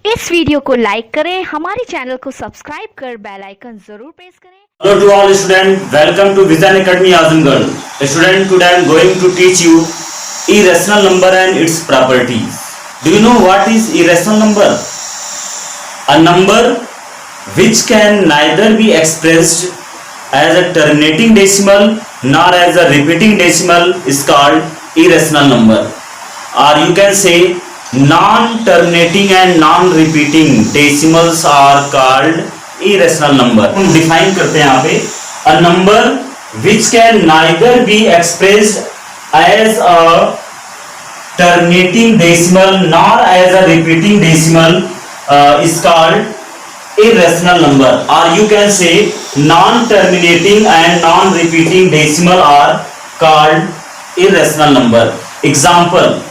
इस वीडियो को लाइक करें, हमारे चैनल को सब्सक्राइब कर बेल आइकन जरूर प्रेस करें। Hello to all students, welcome to Vision Academy Azamgarh. Student, today I am going to teach you irrational number and its properties. Do you know what is irrational number? A number which can neither be expressed as a terminating decimal nor as a repeating decimal is called irrational number. Or you can say non-terminating and non-repeating decimals are called irrational number. हम define करते हैं यहाँ पे a number which can neither be expressed as a terminating decimal nor as a repeating decimal is called irrational number. Or you can say non-terminating and non-repeating decimal are called irrational number. Example: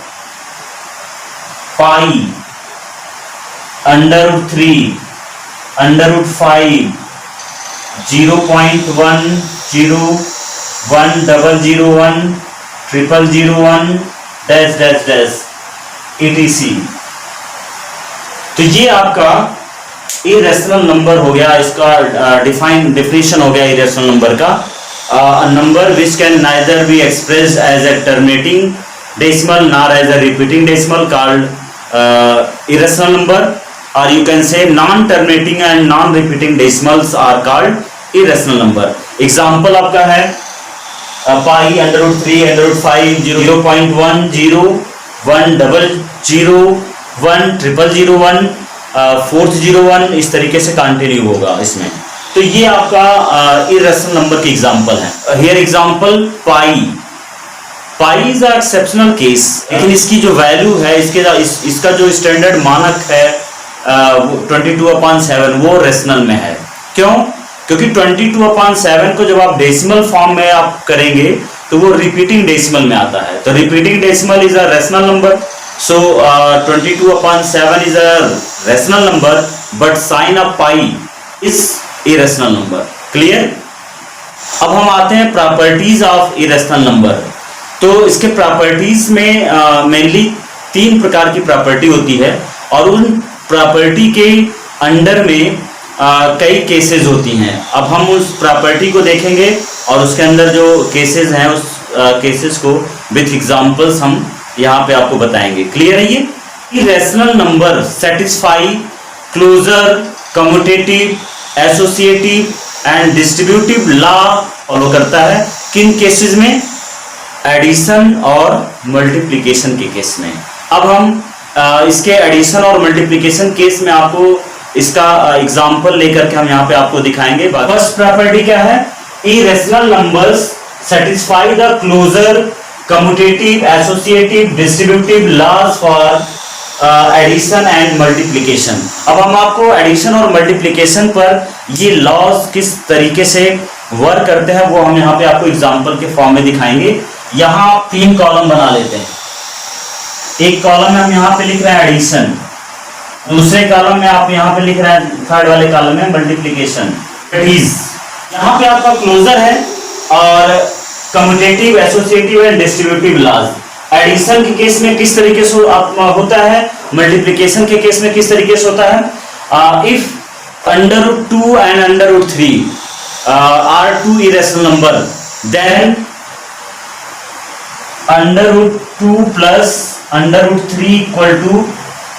pi, under root 3, under root 5, 0.1, 0, 1, 001, 0001, dash dash dash, etc. तो ये आपका irrational number हो गया, इसका definition हो गया irrational number का. A number which can neither be expressed as a terminating decimal nor as a repeating decimal called irrational number, or you can say non-terminating and non-repeating decimals are called irrational number. Example आपका है pi, under root 3, under root 5, 0.1, 0, 1, 001, 0001, 401, इस तरीके से continue होगा इसमें. तो ये आपका irrational number की एग्जाम्पल है. Here example pi. Pi is a exceptional case, लेकिन इसकी जो वैल्यू है, इसका जो स्टैंडर्ड मानक है 22/7 वो रेशनल में है. क्यों? क्योंकि 22/7 को जब आप डेसिमल फॉर्म में आप करेंगे तो वो रिपीटिंग डेसिमल में आता है. तो repeating decimal is a rational number. So 22/7 is a rational number, but sine of pi is irrational number. Clear? अब हम आते हैं प्रॉपर्टीज ऑफ इरेशनल नंबर. तो इसके प्रॉपर्टीज में मेनली 3 प्रकार की प्रॉपर्टी होती है, और उन प्रॉपर्टी के अंडर में कई केसेस होती हैं. अब हम उस प्रॉपर्टी को देखेंगे और उसके अंदर जो केसेस हैं उस केसेस को विथ एग्जांपल्स हम यहाँ पे आपको बताएंगे. क्लियर है? ये irrational number satisfy closure, commutative, associative and distributive law follow करता है. किन केसेस में? एडिशन और मल्टीप्लिकेशन के केस में. अब हम इसके एडिशन और मल्टीप्लिकेशन केस में आपको इसका एग्जांपल लेकर के हम यहाँ पे आपको दिखाएंगे. फर्स्ट प्रॉपर्टी क्या है? Irrational numbers satisfy the closure, commutative, associative, distributive laws for addition and multiplication. अब हम आपको एडिशन और मल्टीप्लिकेशन पर ये लॉज किस तरीके से वर्क करते हैं वो हम यहाँ पे आपको एग्जांपल के फॉर्म में दिखाएंगे. यहाँ 3 कॉलम बना लेते हैं. एक कॉलम में हम यहाँ पे लिख रहे हैं एडिशन, दूसरे कॉलम में आप यहाँ पे लिख रहे हैं, थर्ड वाले कॉलम में मल्टीप्लिकेशन. यहाँ पे आपका क्लोजर है और commutative, associative and distributive laws. Addition के केस में किस तरीके से होता है, मल्टीप्लिकेशन के केस में किस तरीके से होता है. If under root 2 and under root 3 are 2 irrational number, then under root 2 plus under root 3 equal to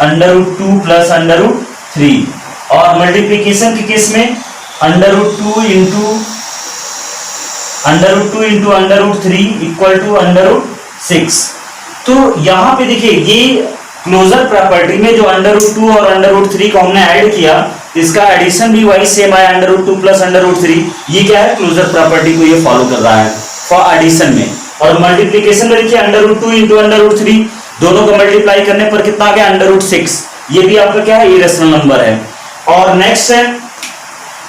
under root 2 plus under root 3. और मल्टीप्लिकेशन के केस में under root 2 into under root 3 equal to under root 6. तो यहाँ पे देखिए ये closure property में जो अंडर रूट 2 और अंडर रूट 3 को हमने ऐड किया, इसका एडिशन भी वही सेम है, under root 2 plus under root 3. ये क्या है? क्लोजर प्रॉपर्टी को ये फॉलो कर रहा है फॉर एडिशन में. और मल्टीप्लिकेशन में देखिए under root 2 into under root 3, दोनों को मल्टीप्लाई करने पर कितना आ गया? Under root 6. ये भी आपका क्या है? इरेशनल नंबर है. और नेक्स्ट है,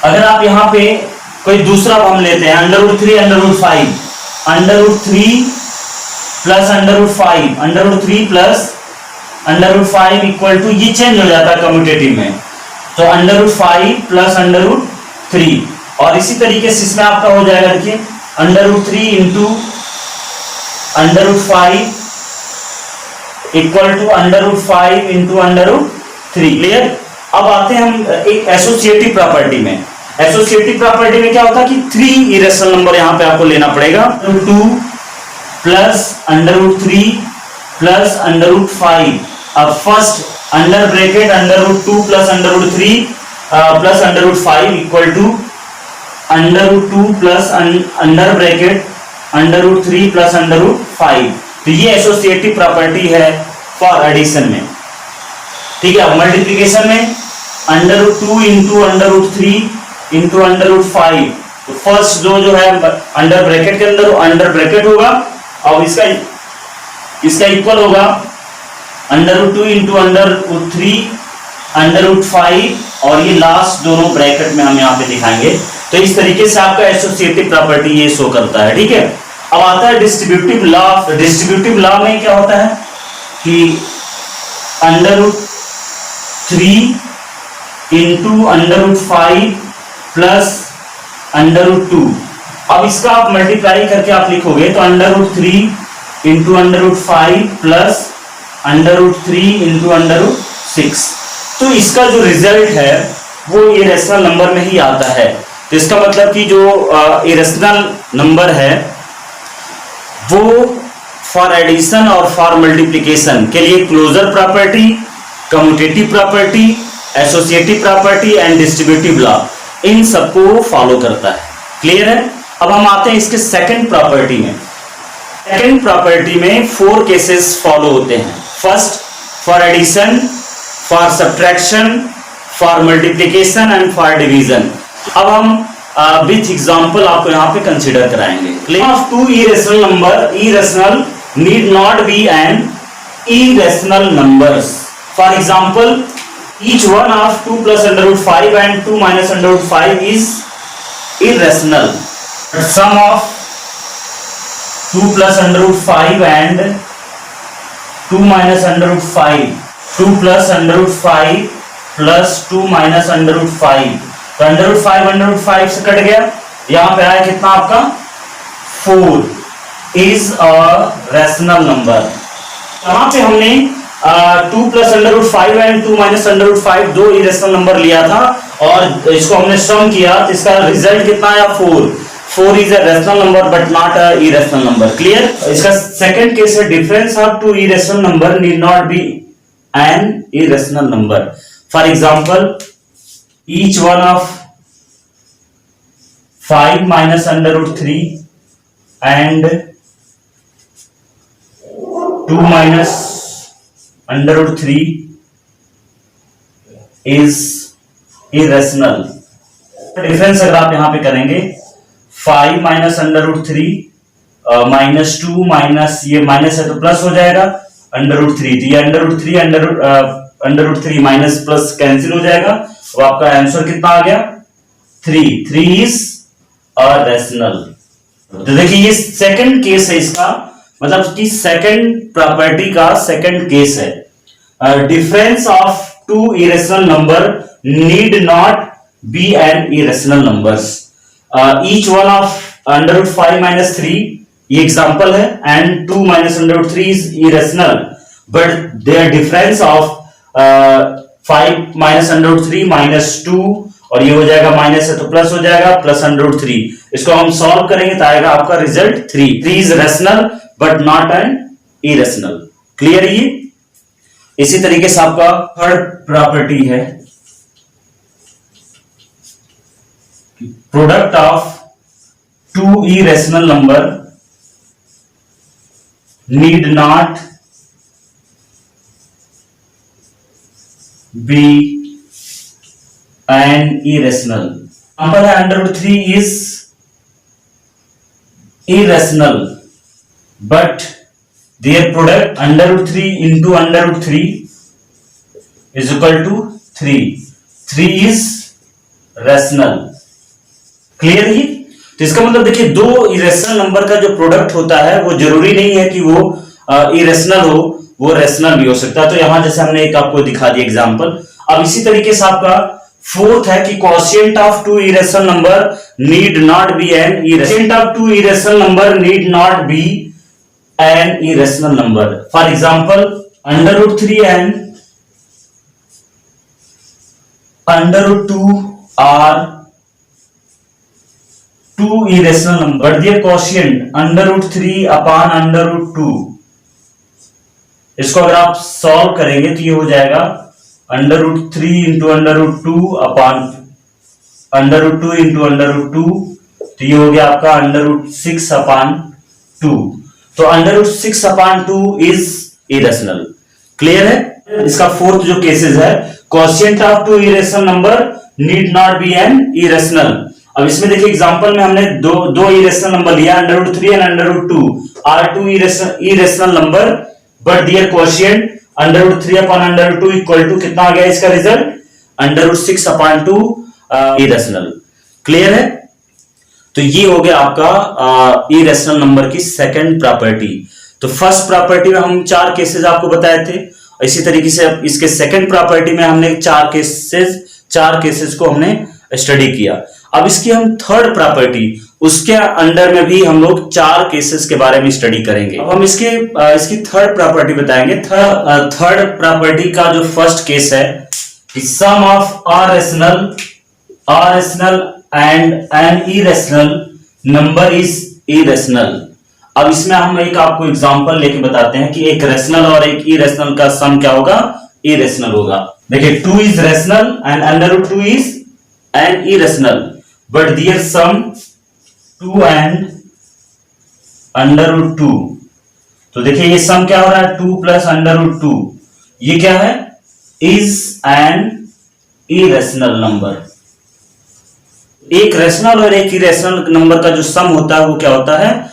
अगर आप यहाँ पे कोई दूसरा फॉर्म लेते हैं, under root 3 under root 5, under root 3 plus under root 5, under root 3 plus under root 5 equal to, ये चेंज हो जाता है कम्यूटेटिव में, तो under root 5 plus under root 3. और इसी तरीके से इसमें आपका हो जाएगा, देखिए under root 3 into under root 5 equal to under root 5 into under root 3। Clear? अब आते हैं हम एक एसोसिएटिव प्रॉपर्टी में। एसोसिएटिव प्रॉपर्टी में क्या होता है कि 3 इरेशनल नंबर यहां पे आपको लेना पड़ेगा। 2 प्लस √3 प्लस √5। अब first under bracket √2 plus √3 plus √5 equal to √2 plus under bracket √3 plus √5। तो ये एसोसिएटिव प्रॉपर्टी है फॉर एडिशन में। ठीक है, अब मल्टीप्लीकेशन में √2 इंटू √3 इंटू √5। तो फर्स्ट जो है अंडर ब्रैकेट के अंदर अंडर ब्रैकेट होगा और इसका इक्वल होगा √2 इंटू √3 √5 और ये लास्ट दोनों ब्रैकेट में हम यहाँ पे दिखाएंगे। तो इस तरीके से आपका एसोसिएटिव प्रॉपर्टी ये शो करता है। ठीक है, अब आता है डिस्ट्रीब्यूटिव लॉ। डिस्ट्रीब्यूटिव लॉ में क्या होता है कि √3 इंटू √5 प्लस √2। अब इसका आप मल्टीप्लाई करके आप लिखोगे तो √3 इंटू √5 प्लस √3 इंटू √6। तो इसका जो रिजल्ट है वो इरेशनल नंबर में ही आता है। तो इसका मतलब कि जो इरेशनल नंबर है वो फॉर एडिशन और फॉर मल्टीप्लिकेशन के लिए closure property, commutative property, associative property and distributive law इन सबको फॉलो करता है। क्लियर है? अब हम आते हैं इसके सेकंड प्रॉपर्टी में। सेकंड प्रॉपर्टी में 4 केसेस फॉलो होते हैं। First for addition, for subtraction, for multiplication and for division. अब हम विथ एग्जांपल आपको यहाँ पे कंसीडर कराएंगे। Clear? Of 2 irrational number, irrational need not be an irrational numbers. For example, each one of 2 plus √5 and 2 minus √5 is irrational. But sum of 2 plus √5 and 2 minus √5, 2 plus √5 plus 2 minus √5, तो √5 से cut गया, यहां पे आया कितना आपका 4 is a rational number। यहां पे हमने 2 plus √5 and 2 minus √5 दो इरेशनल नंबर लिया था और इसको हमने सम किया तो इसका रिजल्ट कितना आया 4 is a rational number but not a irrational number। Clear? इसका सेकंड केस है difference of 2 irrational number need not be an irrational number। For example, each one of 5 minus √3 and 2 minus √3 is irrational। Difference अगर आप यहां पे करेंगे 5 minus √3 minus 2 minus ये minus है तो प्लस हो जाएगा √3, तो ये √3 माइनस प्लस कैंसिल हो जाएगा। तो आपका आंसर कितना आ गया 3 इज रैशनल। तो देखिए ये सेकंड केस है इसका, मतलब कि सेकंड प्रॉपर्टी का सेकंड केस है। Difference of 2 irrational number need not be an irrational numbers. Each one of √5 minus 3 ये एग्जांपल है and 2 minus √3 is irrational but their difference of 5 minus √3 minus 2 और ये हो जाएगा माइनस है तो प्लस हो जाएगा प्लस √3। इसको हम सॉल्व करेंगे तो आएगा आपका result 3 is rational but not an irrational. Clear? ये इसी तरीके से आपका थर्ड प्रॉपर्टी है product of 2 irrational number need not be an irrational। Number है √3 is irrational but their product √3 into √3 is equal to 3 is rational। Clear? ही तो इसका मतलब देखिए दो इरेशनल नंबर का जो प्रोडक्ट होता है वो जरूरी नहीं है कि वो इरेशनल हो, वो रैशनल भी हो सकता है। तो यहां जैसे हमने एक आपको दिखा दिया एग्जांपल। अब इसी तरीके से आपका फोर्थ है कि quotient of 2 irrational number need not be an irrational of 2 irrational number need not be an irrational number। For example, √3 and under root 2 are 2 irrational number, but their quotient under root 3 upon under root 2। इसको अगर आप solve करेंगे तो ये हो जाएगा under root 3 into under root 2 upon under root 2 into under root 2, तो ये हो गया आपका अंडर रूट 6 अपॉन 2। तो under root 6 upon 2 is irrational. Clear है? इसका फोर्थ जो केसेस है, quotient of two irrational number need not be an irrational. अब इसमें देखिए एग्जांपल में हमने दो इरेशनल नंबर लिया, under root 3 and under root 2 are two irrational number, but their quotient under root 3 upon under root 2 equal to कितना आ गया इसका result, under root 6 upon 2 irrational. Clear है? तो ये हो गया आपका इरेशनल नंबर की सेकंड प्रॉपर्टी। तो फर्स्ट प्रॉपर्टी में हम 4 केसेस आपको बताए थे, इसी तरीके से इसके सेकंड प्रॉपर्टी में हमने 4 केसेस को हमने स्टडी किया। अब इसकी हम थर्ड प्रॉपर्टी, उसके अंडर में भी हम लोग 4 केसेस के बारे में स्टडी करेंगे। अब हम इसकी थर्ड प्रॉपर्टी बताएंगे। थर्ड प्रॉपर्टी का जो फर्स्ट केस है, sum of are rational and an irrational number is irrational. अब इसमें हम एक आपको एग्जांपल लेके बताते हैं कि एक रेशनल और एक इरेशनल का सम क्या होगा, इरेशनल होगा। देखिए 2 is rational and under root 2 is an irrational, but their sum 2 and under root 2। तो देखिए ये सम क्या हो रहा है, 2 प्लस अंडर रूट 2, ये क्या है, इज एन इरेशनल नंबर। एक रेशनल और एक इरेशनल नंबर का जो सम होता है वो क्या होता है,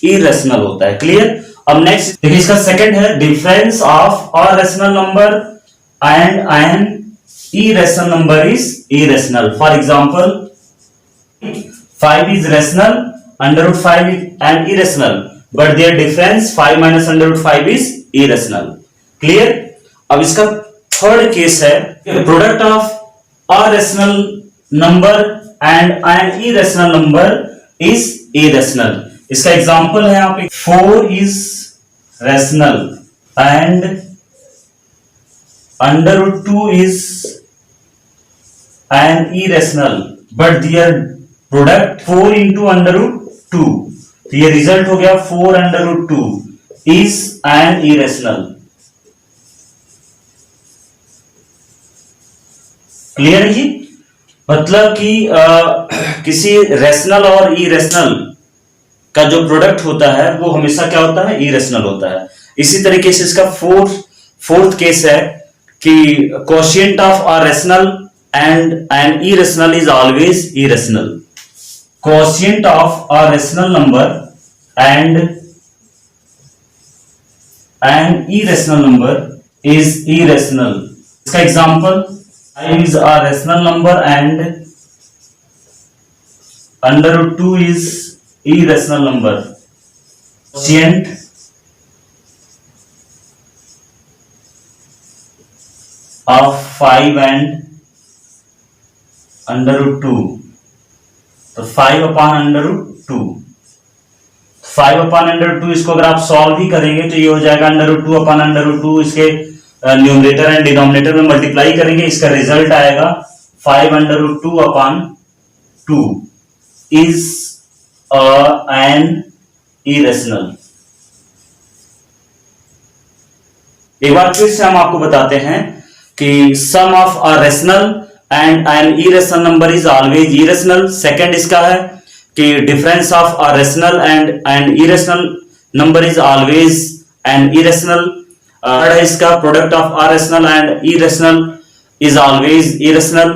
इरेशनल होता है। क्लियर? अब नेक्स्ट देखिए इसका सेकंड है, difference of a rational number and an irrational number is irrational. For example 5 is rational, under root 5 is an irrational, but their difference 5 minus under root 5 is irrational. Clear? अब इसका third case है, product of a rational number and an irrational number is irrational. इसका example है यहाँ पे 4 is rational and under root 2 is an irrational, but their product 4 into under root 2, तो ये result हो गया 4 under root 2 is an irrational. Clear है जी? मतलब कि किसी रेशनल और इरेशनल का जो प्रोडक्ट होता है वो हमेशा क्या होता है, इरेशनल होता है। इसी तरीके से इसका फोर्थ केस है कि quotient of a rational and an irrational is always irrational. Quotient of a rational number and an irrational number is irrational. इसका example 5 is a rational number and under root 2 is irrational number. Quotient of 5 and under root 2, तो 5 upon under root 2, 5 upon under root 2, इसको अगर आप solve ही करेंगे तो ये हो जाएगा under root 2 upon under root 2, इसके न्यूमरेटर एंड डिनोमिनेटर में मल्टीप्लाई करेंगे, इसका रिजल्ट आएगा 5 under root 2 upon 2 is an irrational. एक बार फिर से हम आपको बताते हैं कि sum of a rational and an irrational number is always irrational. Second इसका है कि difference of a rational and an irrational number is always an irrational. Third है इसका product of a rational and irrational is always irrational.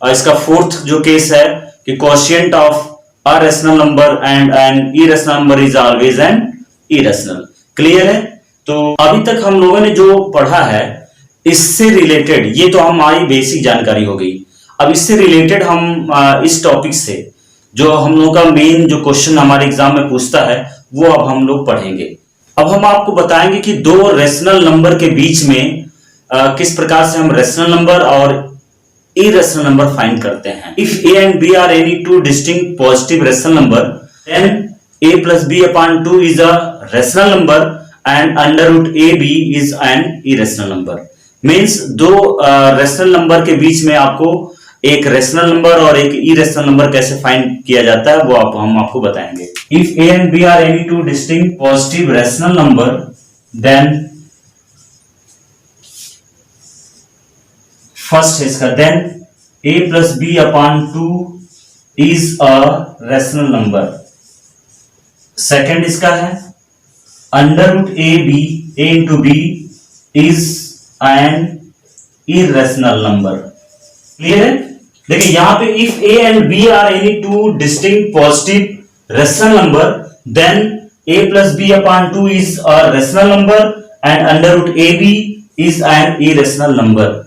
और इसका fourth जो case है कि quotient of a rational number and an irrational number is always an irrational. Clear है? तो अभी तक हम लोगों ने जो पढ़ा है इससे रिलेटेड, ये तो हमारी बेसिक जानकारी हो गई। अब इससे रिलेटेड हम इस टॉपिक से जो हम लोगों का मेन जो क्वेश्चन हमारे एग्जाम में पूछता है वो अब हम लोग पढ़ेंगे। अब हम आपको बताएंगे कि दो रेशनल नंबर के बीच में किस प्रकार से हम रेशनल नंबर और इरेशनल नंबर फाइंड करते हैं। If a and b are any two distinct positive rational number, then a plus b upon 2 is a rational number and under root ab is an irrational number. Means दो rational number के बीच में आपको एक rational number और एक irrational number कैसे find किया जाता है वो हम आपको बताएंगे। If a and b are any two distinct positive rational number then first है इसका, then a plus b upon 2 is a rational number. Second इसका है under root a into b is an irrational number. Clear है? देखिए यहां पे if a and b are any two distinct positive rational number then a plus b upon 2 is a rational number and under root A b is an irrational number.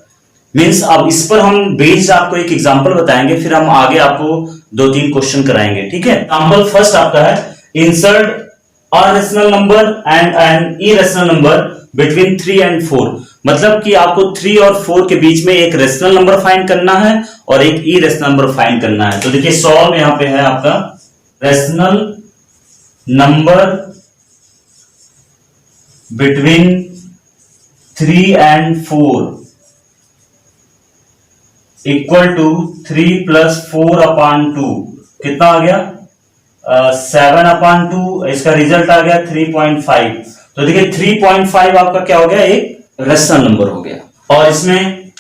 Means अब इस पर हम based आपको एक example बताएंगे, फिर हम आगे आपको 2-3 क्वेश्चन कराएंगे। ठीक है, एग्जांपल फर्स्ट आपका है insert a rational number and an irrational number between 3 and 4। मतलब कि आपको 3 और 4 के बीच में एक रेशनल नंबर फाइंड करना है और एक इरेशनल नंबर फाइंड करना है। तो देखिए सॉल्व यहां पे है आपका rational number between 3 and 4 equal to 3 plus 4 upon 2 कितना आ गया 7 अपॉन 2। इसका रिजल्ट आ गया 3.5। तो देखिए 3.5 आपका क्या हो गया, एक रेशनल नंबर हो गया। और इसमें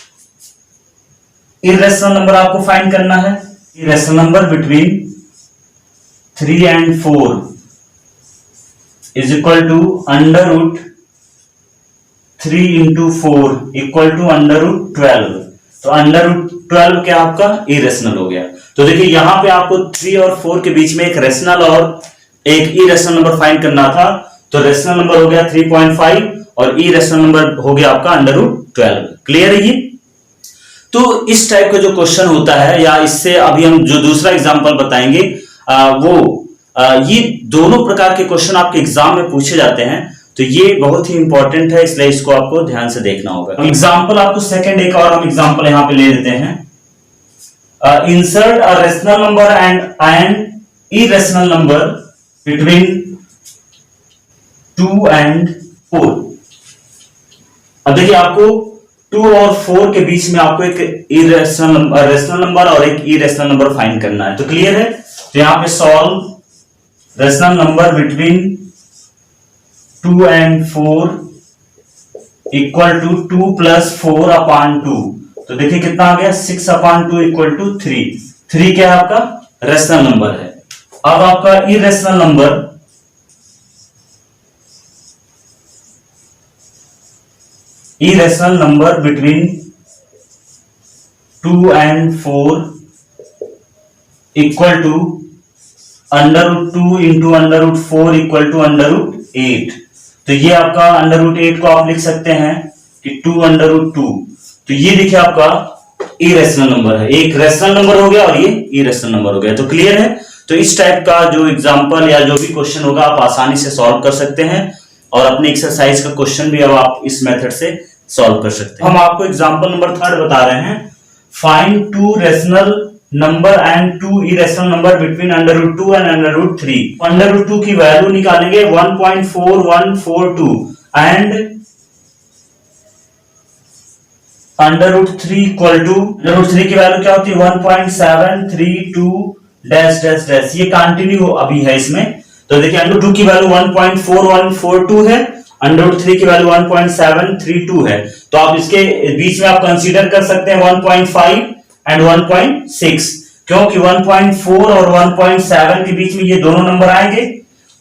इरेशनल नंबर आपको फाइंड करना है। Irrational number between 3 and 4 is equal to under root 3 into 4 equal to under root 12। तो अंडर रूट 12 क्या आपका इरेशनल हो गया। तो देखिए यहां पे आपको 3 और 4 के बीच में एक रेशनल और एक इरेशनल नंबर फाइंड करना था। तो रेशनल नंबर हो गया 3.5 और इरेशनल नंबर हो गया आपका अंडर रूट 12। क्लियर है ये? तो इस टाइप का जो क्वेश्चन होता है या इससे अभी हम जो दूसरा एग्जांपल बताएंगे ये दोनों प्रकार के क्वेश्चन आपके एग्जाम में पूछे जाते हैं। तो ये बहुत ही इंपॉर्टेंट है, इसलिए इसको आपको ध्यान से देखना होगा। एग्जांपल आपको सेकंड एक और हम एग्जांपल यहां पे ले लेते हैं। Insert a rational number and an irrational number between 2 and 4। अब देखिए आपको 2 और 4 के बीच में आपको एक रेशनल नंबर और एक इरेशनल नंबर फाइंड करना है। तो क्लियर है? तो यहां पे solve rational number between 2 and 4 equal to 2 plus 4 upon 2। तो देखिए कितना आ गया 6 अपॉन 2 इक्वल टू 3। 3 क्या है आपका रेशनल नंबर है। अब आपका irrational number irrational number between 2 and 4 equal to under root 2 into under root 4 equal to under root 8। तो ये आपका under root 8 को आप लिख सकते हैं कि 2 under root 2। तो ये देखिए आपका irrational नंबर है, एक रेशनल नंबर हो गया और ये irrational नंबर हो गया। तो क्लियर है? तो इस टाइप का जो एग्जांपल या जो भी क्वेश्चन होगा आप आसानी से सॉल्व कर सकते हैं और अपने एक्सरसाइज का क्वेश्चन भी अब आप इस मेथड से सॉल्व कर सकते हैं। हम आपको एग्जांपल नंबर 3 बता रहे हैं। Find 2 rational number and 2 irrational number between under root 2 and under root 3। Under root 2 की वैल्यू निकालेंगे 1.4142 and under root 3 equal to under root 3 की वैल्यू क्या होती है 1.732 डैश डैश डैश। ये कंटिन्यू अभी है इसमें। तो देखिए अंडर 2 की वैल्यू 1.4142 है, अंडर रूट 3 की वैल्यू 1.732 है। तो आप इसके बीच में आप कंसीडर कर सकते हैं 1.5 एंड 1.6, क्योंकि 1.4 और 1.7 के बीच में ये दोनों नंबर आएंगे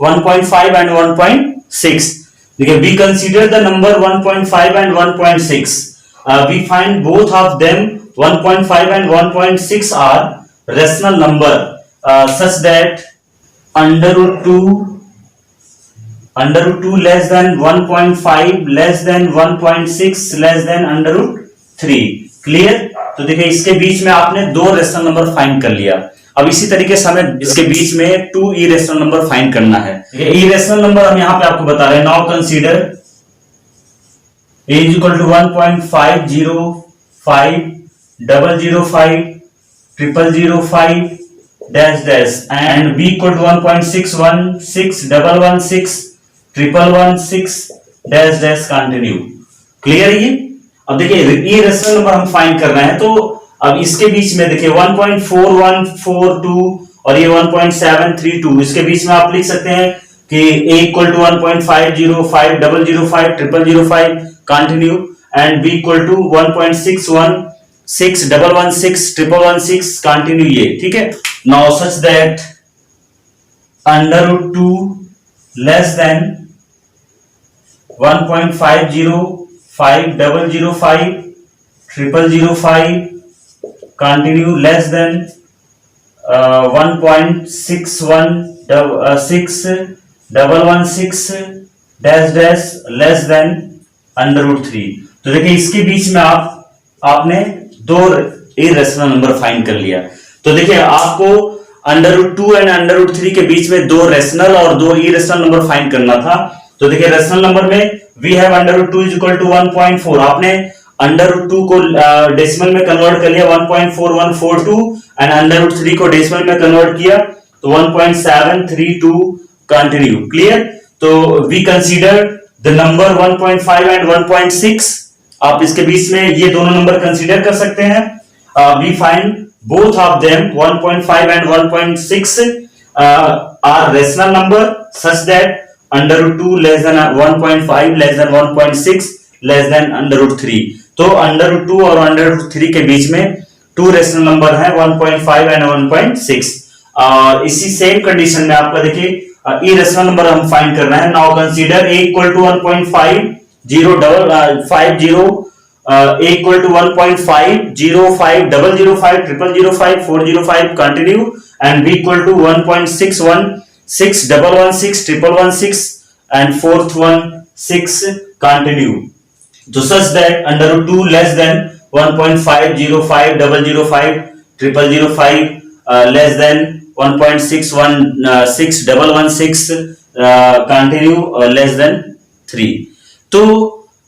1.5 एंड 1.6। देखिए we consider the number 1.5 and 1.6। We find both of them 1.5 and 1.6 are rational number such that under root 2 less than 1.5 less than 1.6 less than under root 3। Clear? तो देखिए इसके बीच में आपने 2 रेशनल नंबर फाइंड कर लिया। अब इसी तरीके से हमें इसके बीच में 2 इरेशनल नंबर फाइंड करना है। इरेशनल नंबर हम यहां पे आपको बता रहे हैं। Now consider a is equal to 1.505 005 0005 dash dash and b equal to 1.616 116 116 dash dash continue। Clear है ये? अब देखिए इरेशनल नंबर हम फाइंड कर रहे हैं, तो अब इसके बीच में देखिए 1.4142 और ये 1.732, इसके बीच में आप लिख सकते हैं कि a equal to 1.505 005 0005 continue and b equal to 1.616 116 116 continue, ये ठीक है। Now such that √2 less than 1.505 005 0005 continue less than 1.616 116 dash dash less than √3। तो देखिए इसके बीच में आपने दो इरेशनल नंबर फाइंड कर लिया। तो देखिए आपको √2 एंड √3 के बीच में दो रेशनल और दो इरेशनल नंबर फाइंड करना था। तो देखिए रेशनल नंबर में we have √2 is equal to 1.4, आपने √2 को डेसिमल में कन्वर्ट कर लिया 1.4142 एंड √3 को डेसिमल में कन्वर्ट किया तो 1.732 कंटिन्यू, क्लियर। तो we consider the number 1.5 and 1.6, आप इसके बीच में ये दोनों नंबर कंसीडर कर सकते हैं। We find both of them 1.5 and 1.6 are rational number such that √2 less than 1.5 less than 1.6 less than √3। तो √2 और √3 के बीच में टू रेशनल नंबर है 1.5 एंड 1.6। और इसी सेम कंडीशन में आपका देखिए इरेशनल नंबर हम फाइंड कर रहे हैं। Now consider a equal to 1.50 a equal to 1.505 005 0005 405 continue and b equal to 1.616 116 116 and 416 continue. तो such that √2 less than 1.505 005 0005 less than 1.616 116 continue less than 3। तो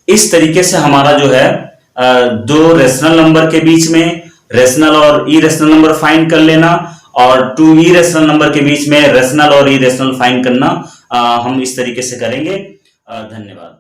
इस तरीके से हमारा जो है दो रेशनल नंबर के बीच में रेशनल और इरेशनल नंबर फाइंड कर लेना और टू इरेशनल नंबर के बीच में रेशनल और इरेशनल फाइंड करना हम इस तरीके से करेंगे। धन्यवाद।